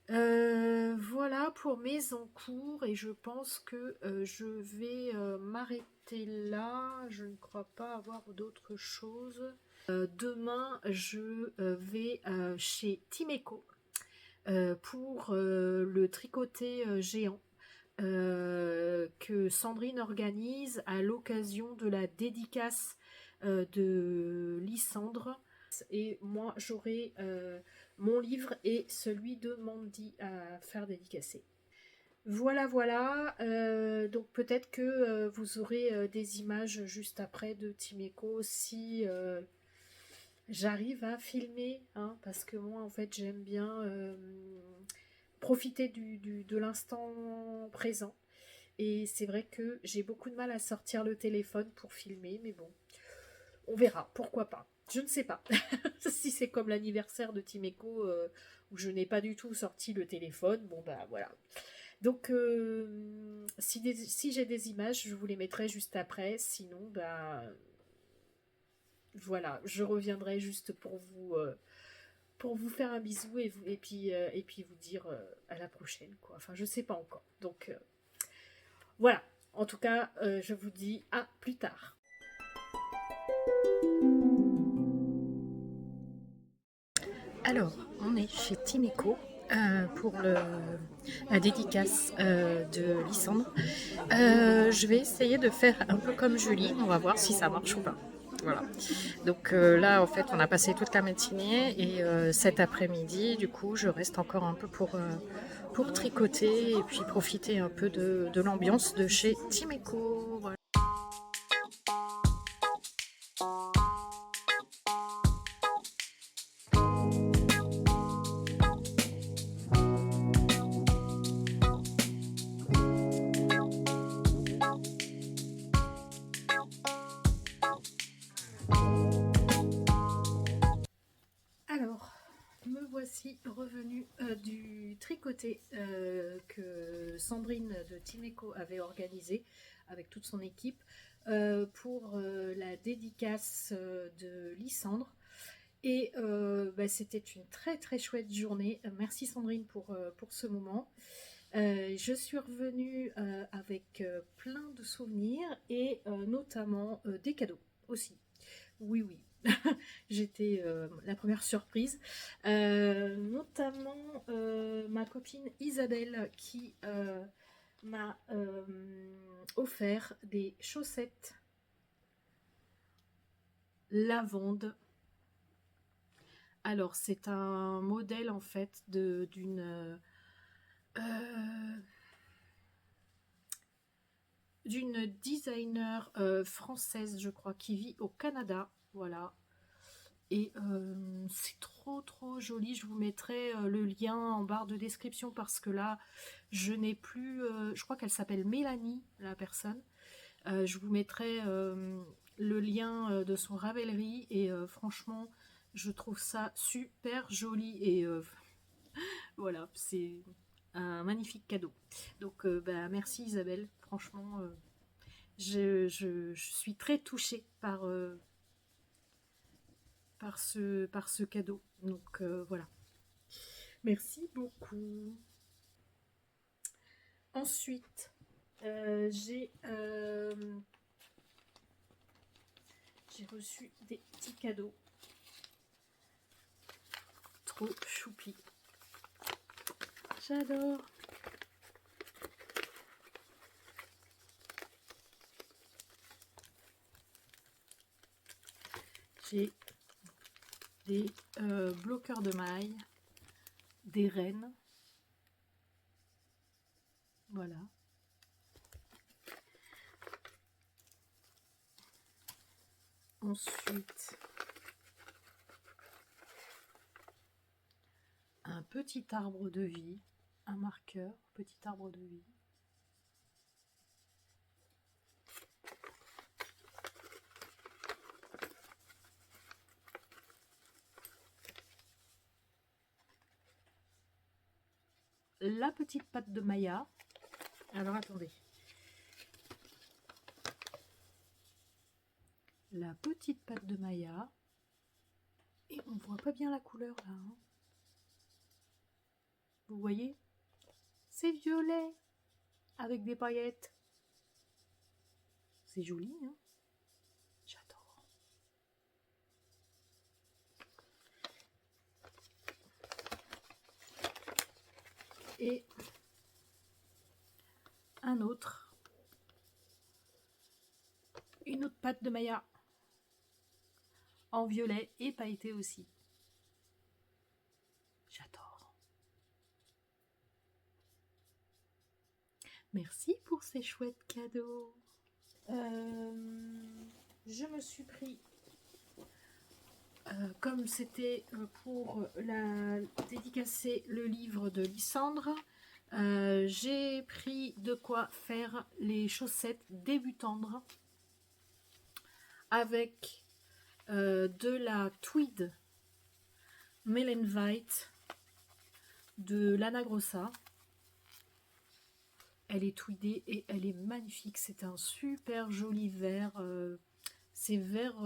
Voilà pour mes encours, et je pense que je vais m'arrêter là. Je ne crois pas avoir d'autres choses. Demain, je vais chez Timeco pour le tricoté géant que Sandrine organise à l'occasion de la dédicace de Lysandre. Et moi, j'aurai mon livre et celui de Mandy à faire dédicacer. Voilà, voilà. Donc peut-être que vous aurez des images juste après de Timeco si j'arrive à filmer, hein, parce que moi, en fait, j'aime bien profiter de l'instant présent. Et c'est vrai que j'ai beaucoup de mal à sortir le téléphone pour filmer, mais bon, on verra, pourquoi pas. Je ne sais pas si c'est comme l'anniversaire de Timeco où je n'ai pas du tout sorti le téléphone. Bon, bah voilà. Donc, si j'ai des images, je vous les mettrai juste après. Sinon, bah voilà, je reviendrai juste pour vous faire un bisou et puis vous dire à la prochaine, quoi. Enfin, je sais pas encore. Donc, voilà. En tout cas, je vous dis à plus tard. Alors, on est chez Timeco pour la dédicace de Lysandre. Je vais essayer de faire un peu comme Julie, on va voir si ça marche ou pas. Voilà. Donc là, en fait, on a passé toute la matinée et cet après-midi, du coup, je reste encore un peu pour tricoter et puis profiter un peu de l'ambiance de chez Timeco. Voilà. Alors, me voici revenue du tricoté que Sandrine de Timeco avait organisé avec toute son équipe pour la dédicace de Lysandre. Et bah, c'était une très chouette journée. Merci Sandrine pour ce moment. Je suis revenue avec plein de souvenirs et notamment des cadeaux aussi. Oui, oui. J'étais la première surprise. Notamment ma copine Isabelle qui m'a offert des chaussettes lavande. Alors, c'est un modèle en fait d'une designer française, je crois, qui vit au Canada. Voilà. Et c'est trop joli. Je vous mettrai le lien en barre de description parce que là, je n'ai plus... je crois qu'elle s'appelle Mélanie, la personne. Je vous mettrai le lien de son Ravelry et franchement, je trouve ça super joli. Et voilà, c'est un magnifique cadeau. Donc, bah, merci Isabelle. Franchement, je suis très touchée par ce cadeau. Donc voilà. Merci beaucoup. Ensuite, j'ai reçu des petits cadeaux. Trop choupi. J'adore. j'ai des bloqueurs de mailles, des rennes. Voilà. Ensuite, un petit arbre de vie, un marqueur, petit arbre de vie. La petite patte de Maya. Alors attendez. La petite patte de Maya. Et on voit pas bien la couleur là. Hein. Vous voyez? C'est violet avec des paillettes. C'est joli, hein? J'adore. Et un autre. Une autre patte de Maya. En violet et pailleté aussi. J'adore. Merci pour ces chouettes cadeaux. Je me suis pris, comme c'était pour la dédicacer le livre de Lysandre, j'ai pris de quoi faire les chaussettes débutandres avec de la tweed Melon White de Lana Grossa. Elle est tweedée et elle est magnifique. C'est un super joli vert. C'est vert,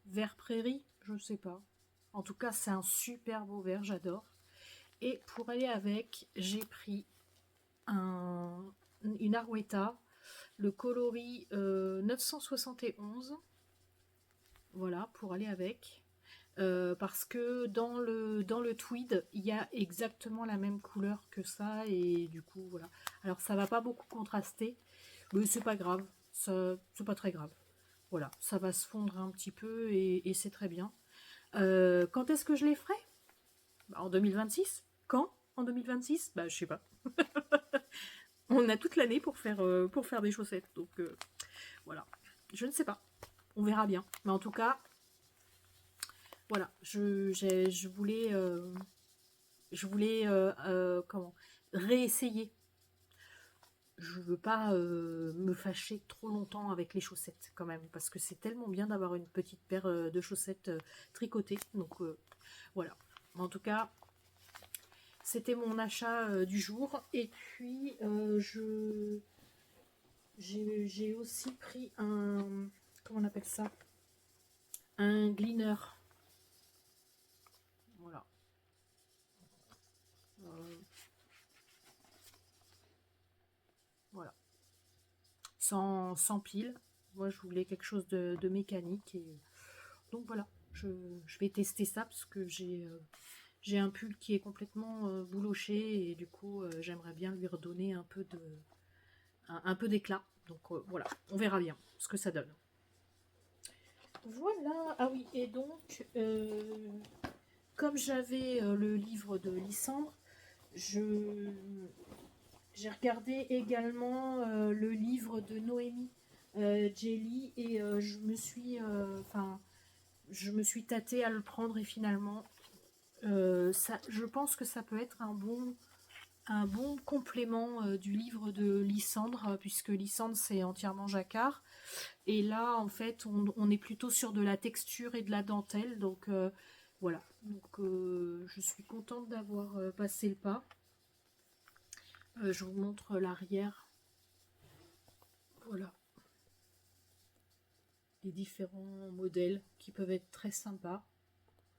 vert prairie, je ne sais pas. En tout cas, c'est un super beau vert, j'adore. Et pour aller avec, j'ai pris une Arwetta, le coloris 971. Voilà, pour aller avec. Parce que dans le tweed, il y a exactement la même couleur que ça. Et du coup, voilà. Alors, ça va pas beaucoup contraster. Mais c'est pas grave. C'est pas très grave. Voilà, ça va se fondre un petit peu et c'est très bien. Quand est-ce que je les ferai? En 2026. Quand? En 2026? Bah, je sais pas. On a toute l'année pour faire des chaussettes. Donc, voilà. Je ne sais pas. On verra bien. Mais en tout cas, voilà. Je voulais, comment? Réessayer. Je veux pas me fâcher trop longtemps avec les chaussettes quand même, parce que c'est tellement bien d'avoir une petite paire de chaussettes tricotées. Donc voilà. En tout cas, c'était mon achat du jour. Et puis j'ai aussi pris un, comment on appelle ça, un gleaner. Voilà. Voilà. Sans pile. Moi, je voulais quelque chose de mécanique. Et donc voilà, je vais tester ça parce que j'ai un pull qui est complètement bouloché et du coup, j'aimerais bien lui redonner un peu d'éclat. Donc voilà, on verra bien ce que ça donne. Voilà, ah oui, et donc, comme j'avais le livre de Lysandre, j'ai regardé également le livre de Noémie Jelly et je me suis tâtée à le prendre et finalement, je pense que ça peut être un bon complément du livre de Lysandre, puisque Lysandre c'est entièrement jacquard. Et là, en fait, on est plutôt sur de la texture et de la dentelle. Donc voilà. Donc je suis contente d'avoir passé le pas. Je vous montre l'arrière. Voilà. Les différents modèles qui peuvent être très sympas.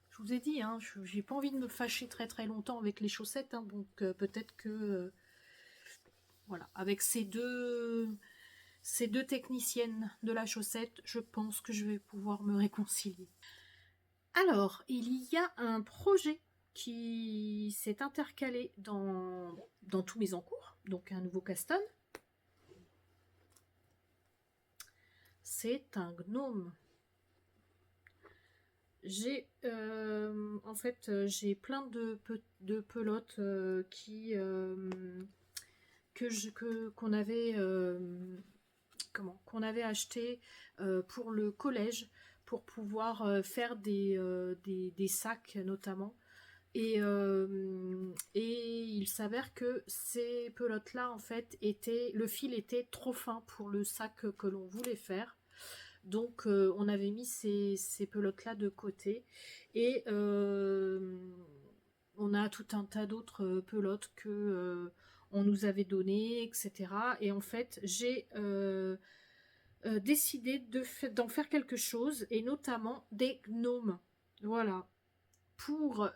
Je vous ai dit, hein, j'ai pas envie de me fâcher très très longtemps avec les chaussettes. Hein, donc peut-être que voilà, avec ces deux techniciennes de la chaussette, je pense que je vais pouvoir me réconcilier. Alors, il y a un projet qui s'est intercalé dans tous mes encours, donc un nouveau Caston. C'est un gnome. En fait, j'ai plein de pelotes qu'on avait qu'on avait acheté pour le collège pour pouvoir faire des sacs notamment. Et il s'avère que ces pelotes-là, en fait, le fil était trop fin pour le sac que l'on voulait faire. Donc, on avait mis ces pelotes-là de côté. Et on a tout un tas d'autres pelotes que on nous avait données, etc. Et en fait, j'ai décidé d'en faire quelque chose, et notamment des gnomes. Voilà. Pour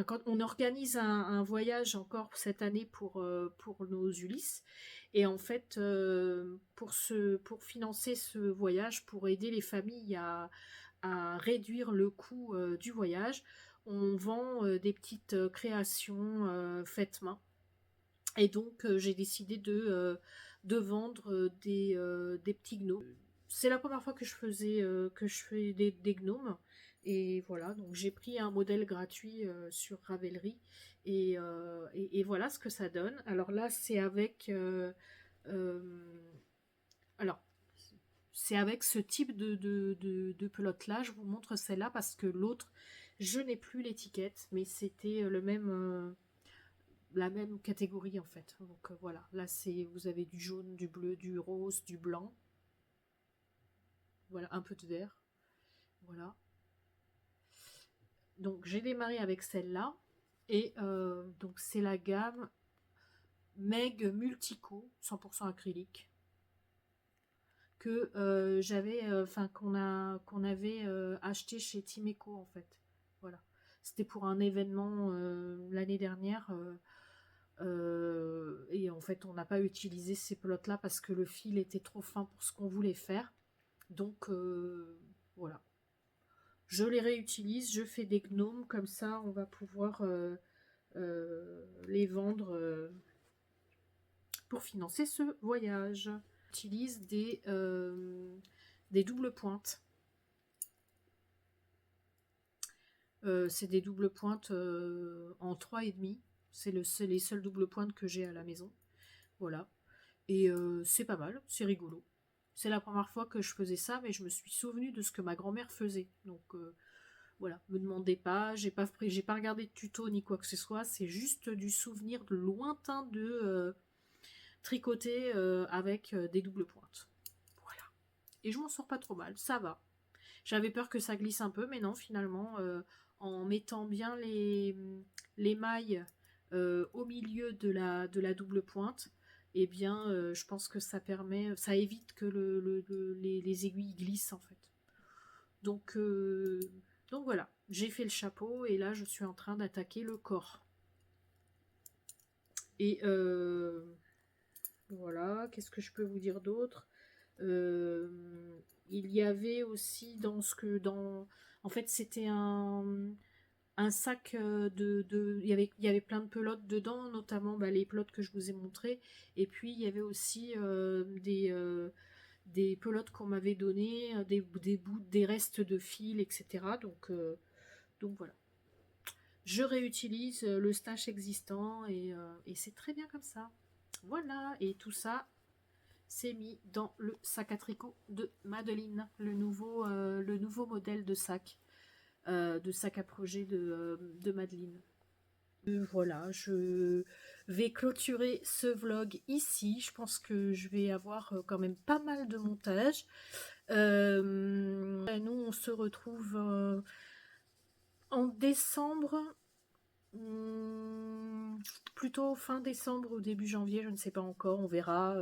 quand on organise un voyage encore cette année pour nos Ulysses, et en fait pour financer ce voyage, pour aider les familles à réduire le coût du voyage, on vend des petites créations faites main. Et donc j'ai décidé de vendre des petits gnomes. C'est la première fois que je fais des gnomes. Et voilà, donc j'ai pris un modèle gratuit sur Ravelry. Et voilà ce que ça donne. Alors là, euh, alors, c'est avec ce type de pelote là. Je vous montre celle-là parce que l'autre, je n'ai plus l'étiquette, mais c'était la même catégorie en fait. Donc voilà, là vous avez du jaune, du bleu, du rose, du blanc, voilà, un peu de vert, voilà. Donc j'ai démarré avec celle-là, et donc c'est la gamme Meg Multico 100% acrylique que qu'on avait acheté chez Timeco en fait. Voilà, c'était pour un événement l'année dernière. Et en fait, on n'a pas utilisé ces pelotes là parce que le fil était trop fin pour ce qu'on voulait faire. Donc voilà, je les réutilise, je fais des gnomes, comme ça on va pouvoir les vendre pour financer ce voyage. J'utilise des doubles pointes. C'est des doubles pointes en 3,5. C'est les seules doubles pointes que j'ai à la maison. Voilà. Et c'est pas mal, c'est rigolo. C'est la première fois que je faisais ça, mais je me suis souvenue de ce que ma grand-mère faisait. Donc voilà, me demandez pas, j'ai pas regardé de tuto ni quoi que ce soit, c'est juste du souvenir de lointain de tricoter avec des doubles pointes. Voilà. Et je m'en sors pas trop mal, ça va. J'avais peur que ça glisse un peu, mais non, finalement, en mettant bien les mailles au milieu de la double pointe, eh bien, je pense que ça évite que les aiguilles glissent en fait. Donc, donc voilà, j'ai fait le chapeau et là, je suis en train d'attaquer le corps. Et voilà, qu'est-ce que je peux vous dire d'autre? Il y avait aussi en fait, c'était un sac il y avait plein de pelotes dedans, notamment les pelotes que je vous ai montrées, et puis il y avait aussi des pelotes qu'on m'avait données, des restes de fil, etc. Donc voilà, je réutilise le stash existant, et c'est très bien comme ça. Voilà, et tout ça c'est mis dans le sac à tricot de Madeline, le nouveau modèle de sac à projet de Madeline. Voilà, je vais clôturer ce vlog ici. Je pense que je vais avoir quand même pas mal de montage. Nous, on se retrouve en décembre. Plutôt fin décembre ou début janvier, je ne sais pas encore, on verra.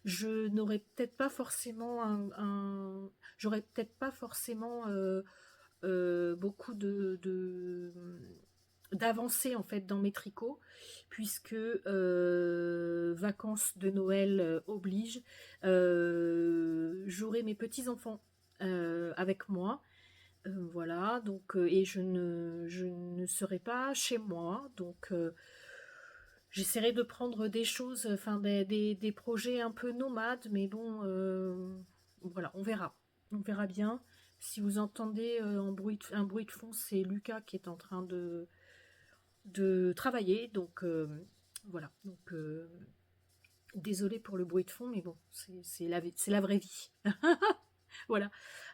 Je n'aurai peut-être pas forcément j'aurai peut-être pas forcément beaucoup d'avancées en fait dans mes tricots, puisque vacances de Noël oblige. J'aurai mes petits enfants avec moi. Voilà, donc et je ne serai pas chez moi, donc j'essaierai de prendre des choses, enfin des projets un peu nomades, mais bon, voilà, on verra. On verra bien. Si vous entendez un bruit de fond, c'est Lucas qui est en train de travailler. Donc voilà. Donc désolé pour le bruit de fond, mais bon, c'est la vraie vie. Voilà.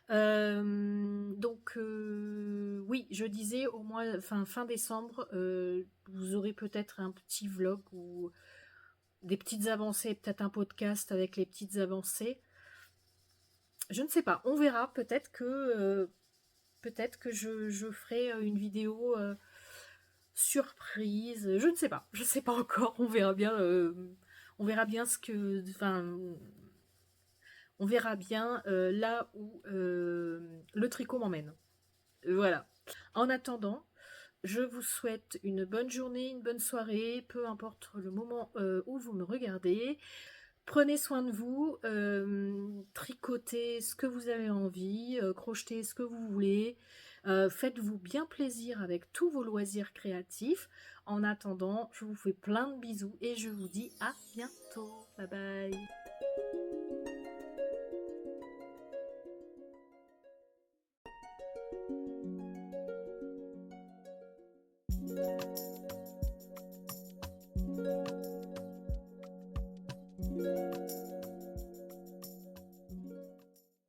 Donc oui, je disais au mois, fin décembre, vous aurez peut-être un petit vlog ou des petites avancées, peut-être un podcast avec les petites avancées. Je ne sais pas, on verra. Peut-être que je ferai une vidéo surprise. Je ne sais pas encore. On verra bien ce que, enfin, on verra bien là où le tricot m'emmène. Voilà. En attendant, je vous souhaite une bonne journée, une bonne soirée, peu importe le moment où vous me regardez. Prenez soin de vous, tricotez ce que vous avez envie, crochetez ce que vous voulez, faites-vous bien plaisir avec tous vos loisirs créatifs. En attendant, je vous fais plein de bisous et je vous dis à bientôt. Bye bye.